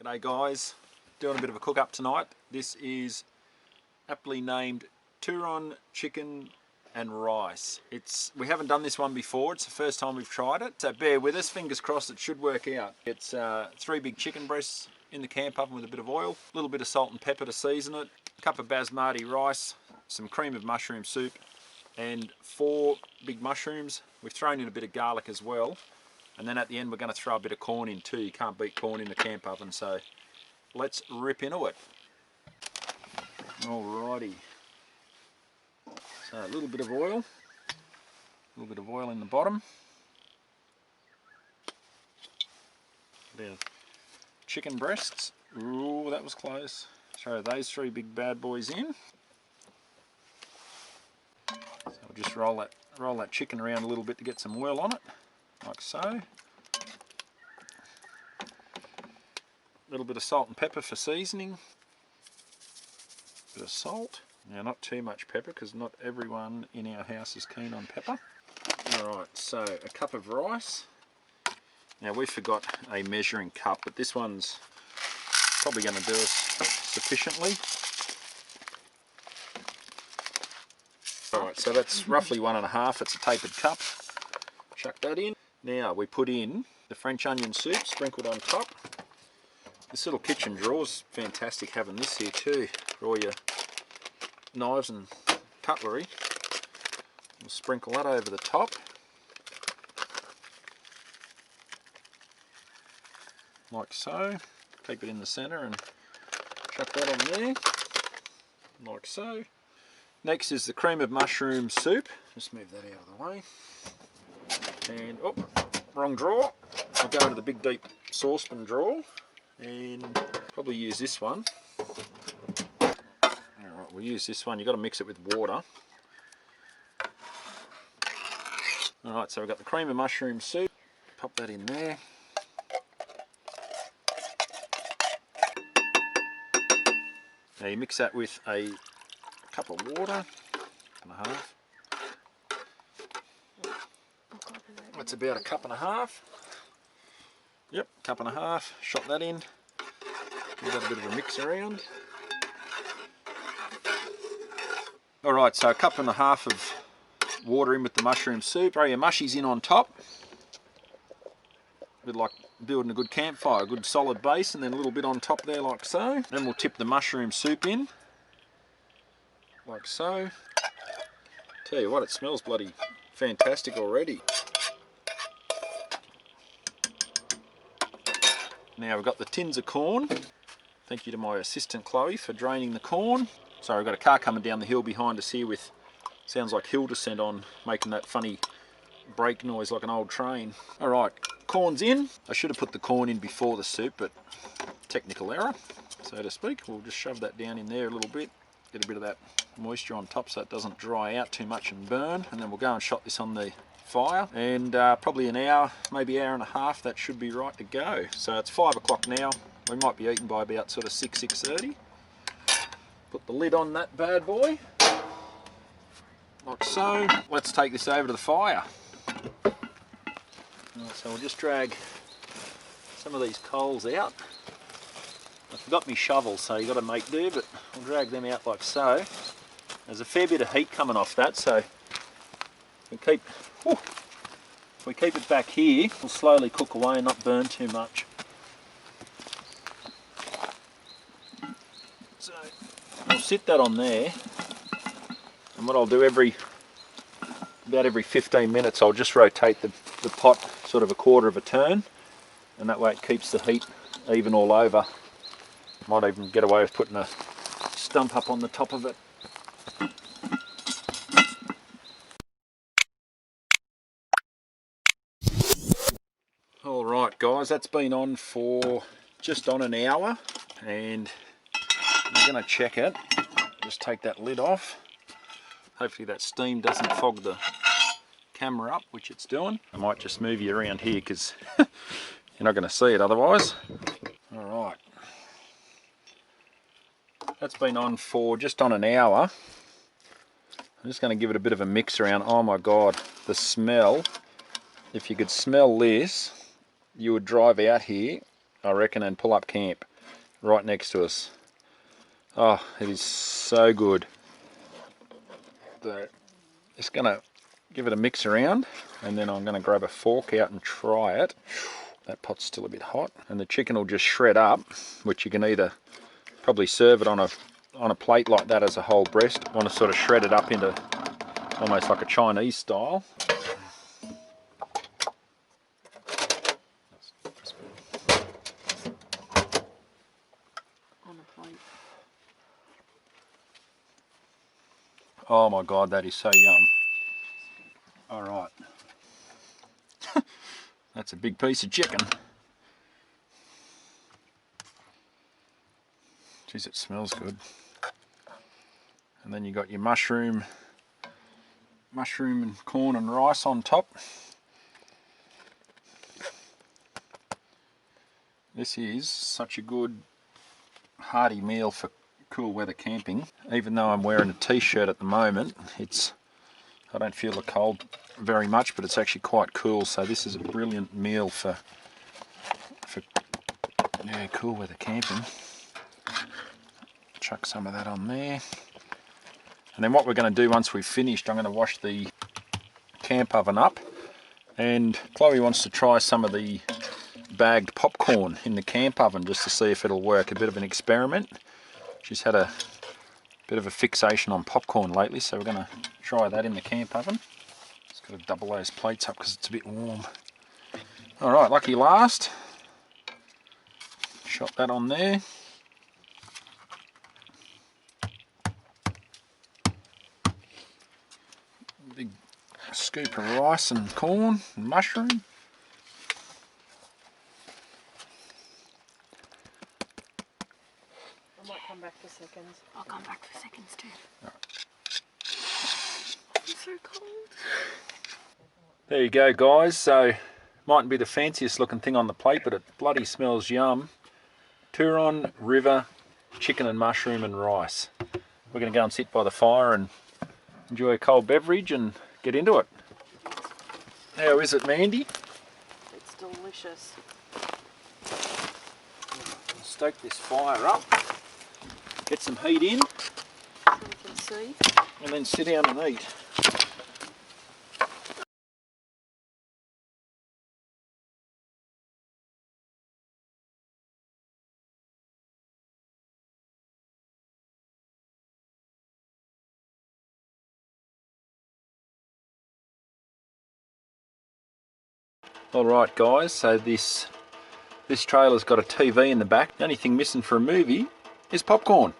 G'day guys, doing a bit of a cook up tonight. This is aptly named Turon chicken and rice. We haven't done this one before, it's the first time we've tried it, so bear with us, fingers crossed it should work out. It's 3 big chicken breasts in the camp oven with a bit of oil, a little bit of salt and pepper to season it, a cup of basmati rice, some cream of mushroom soup, and 4 big mushrooms. We've thrown in a bit of garlic as well. And then at the end we're going to throw a bit of corn in too. You can't beat corn in the camp oven, so let's rip into it. Alrighty. So a little bit of oil in the bottom. A bit of chicken breasts. Ooh, that was close. Throw those 3 big bad boys in. So we'll just roll that chicken around a little bit to get some oil on it. Like so. A little bit of salt and pepper for seasoning. Bit of salt. Now not too much pepper because not everyone in our house is keen on pepper. Alright, so a cup of rice. Now we forgot a measuring cup, but this one's probably going to do us sufficiently. Alright, so that's roughly 1.5, it's a tapered cup. Chuck that in. Now we put in the French onion soup sprinkled on top. This little kitchen drawer's fantastic having this here too for all your knives and cutlery. We'll sprinkle that over the top. Like so. Keep it in the centre and chuck that on there. Like so. Next is the cream of mushroom soup. Just move that out of the way. And, oh, wrong drawer. I'll go into the big deep saucepan drawer and probably use this one. Alright, we'll use this one. You've got to mix it with water. Alright, so we've got the cream of mushroom soup. Pop that in there. Now you mix that with a cup of water, 1.5. That's about 1.5 cups. Yep, 1.5 cups. Shot that in. Give that a bit of a mix around. Alright, so 1.5 cups of water in with the mushroom soup. Throw your mushies in on top. A bit like building a good campfire, a good solid base, and then a little bit on top there like so. Then we'll tip the mushroom soup in. Like so. Tell you what, it smells bloody fantastic already. Now we've got the tins of corn. Thank you to my assistant Chloe for draining the corn. So we've got a car coming down the hill behind us here with, sounds like hill descent on, making that funny brake noise like an old train. Alright, corn's in. I should have put the corn in before the soup, but technical error, so to speak. We'll just shove that down in there a little bit, get a bit of that moisture on top so it doesn't dry out too much and burn. And then we'll go and shot this on the fire, and probably an hour, maybe 1.5 hours, that should be right to go. So it's 5 o'clock now. We might be eating by about sort of 6:30. Put the lid on that bad boy, like so. Let's take this over to the fire. Right, so we'll just drag some of these coals out. I forgot my shovel, so you've got to make do, but we'll drag them out like so. There's a fair bit of heat coming off that, so if we keep it back here, it'll slowly cook away and not burn too much. So I'll sit that on there, and what I'll do about every 15 minutes, I'll just rotate the pot sort of 1/4 of a turn, and that way it keeps the heat even all over. Might even get away with putting a stump up on the top of it. Alright guys, that's been on for just on an hour, and I'm going to check it. Just take that lid off. Hopefully that steam doesn't fog the camera up, which it's doing. I might just move you around here because you're not going to see it otherwise. Alright. That's been on for just on an hour. I'm just going to give it a bit of a mix around. Oh my god, the smell. If you could smell this, you would drive out here, I reckon, and pull up camp. right next to us. Oh, it is so good. So, just gonna give it a mix around, and then I'm gonna grab a fork out and try it. That pot's still a bit hot, and the chicken will just shred up, which you can either probably serve it on a plate like that as a whole breast. Want to sort of shred it up into almost like a Chinese style. On a plate. Oh my god, that is so yum. Alright. That's a big piece of chicken. Jeez, it smells good. And then you got your mushroom and corn and rice on top. This is such a good hearty meal for cool weather camping. Even though I'm wearing a t-shirt at the moment, I don't feel the cold very much, but it's actually quite cool, so this is a brilliant meal for yeah, cool weather camping. Chuck some of that on there. And then what we're going to do once we've finished, I'm going to wash the camp oven up, and Chloe wants to try some of the bagged popcorn in the camp oven just to see if it'll work. A bit of an experiment. She's had a bit of a fixation on popcorn lately, so we're going to try that in the camp oven. Just got to double those plates up because it's a bit warm. Alright, lucky last. Shot that on there. Big scoop of rice and corn and mushroom. I might come back for seconds. I'll come back for seconds too. I'm so cold. There you go, guys. So, mightn't be the fanciest looking thing on the plate, but it bloody smells yum. Turon river chicken and mushroom and rice. We're going to go and sit by the fire and enjoy a cold beverage and get into it. How is it, Mandy? It's delicious. Stoke this fire up, get some heat in, So you can see. and then sit down and eat. Alright guys, so this trailer's got a TV in the back. The only thing missing for a movie is popcorn.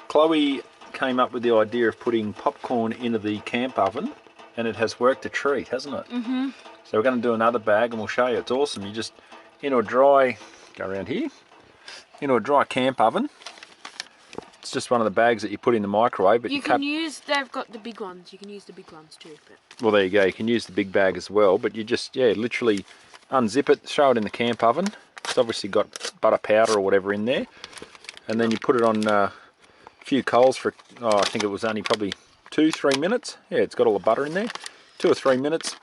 Chloe came up with the idea of putting popcorn into the camp oven, and it has worked a treat, hasn't it? Mm-hmm. So we're going to do another bag and we'll show you. It's awesome. You just, into a dry, go around here, into a dry camp oven. It's just one of the bags that you put in the microwave. But you can use, they've got the big ones. You can use the big ones too. But. Well, there you go. You can use the big bag as well, but you just, yeah, literally unzip it, throw it in the camp oven. It's obviously got butter powder or whatever in there. And then you put it on a few coals for, I think it was only probably 2-3 minutes. Yeah, it's got all the butter in there. 2 or 3 minutes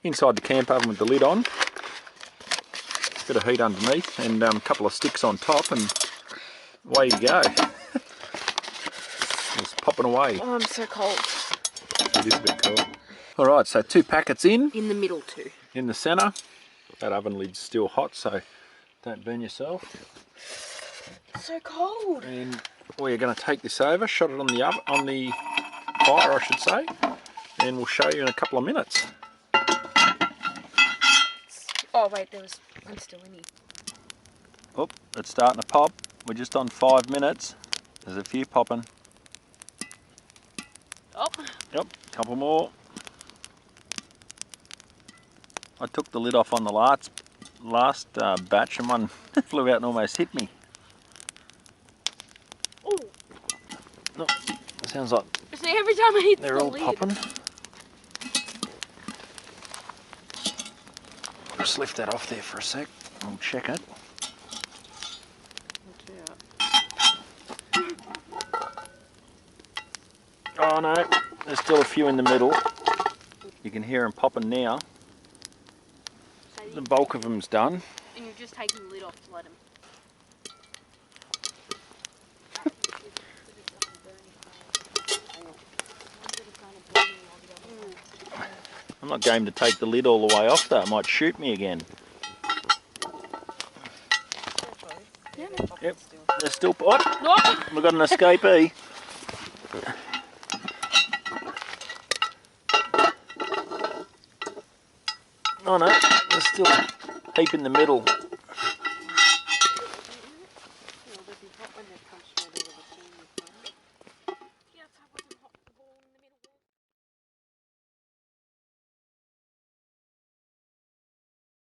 inside the camp oven with the lid on. Bit of heat underneath and a couple of sticks on top, and away you go. It's popping away. Oh, I'm so cold. It is a bit cool. Alright, so 2 packets in. In the middle too. In the centre. That oven lid's still hot, so don't burn yourself. So cold. And we're going to take this over, shut it on the oven, on the fire, I should say, and we'll show you in a couple of minutes. Oh wait, there was one still in here. Oh, it's starting to pop. We're just on 5 minutes. There's a few popping. Oh. Yep, couple more. I took the lid off on the last batch, and one flew out and almost hit me. Oh. No, sounds like See, every time I hit they're the all lid. popping. Just lift that off there for a sec. I'll check it. Oh no, there's still a few in the middle. You can hear them popping now. So The bulk of them's done. and you're just taking the lid off to let them. not game to take the lid all the way off though, it might shoot me again. Yep, they're still... Oh, we've got an escapee. Oh no, there's still a heap in the middle.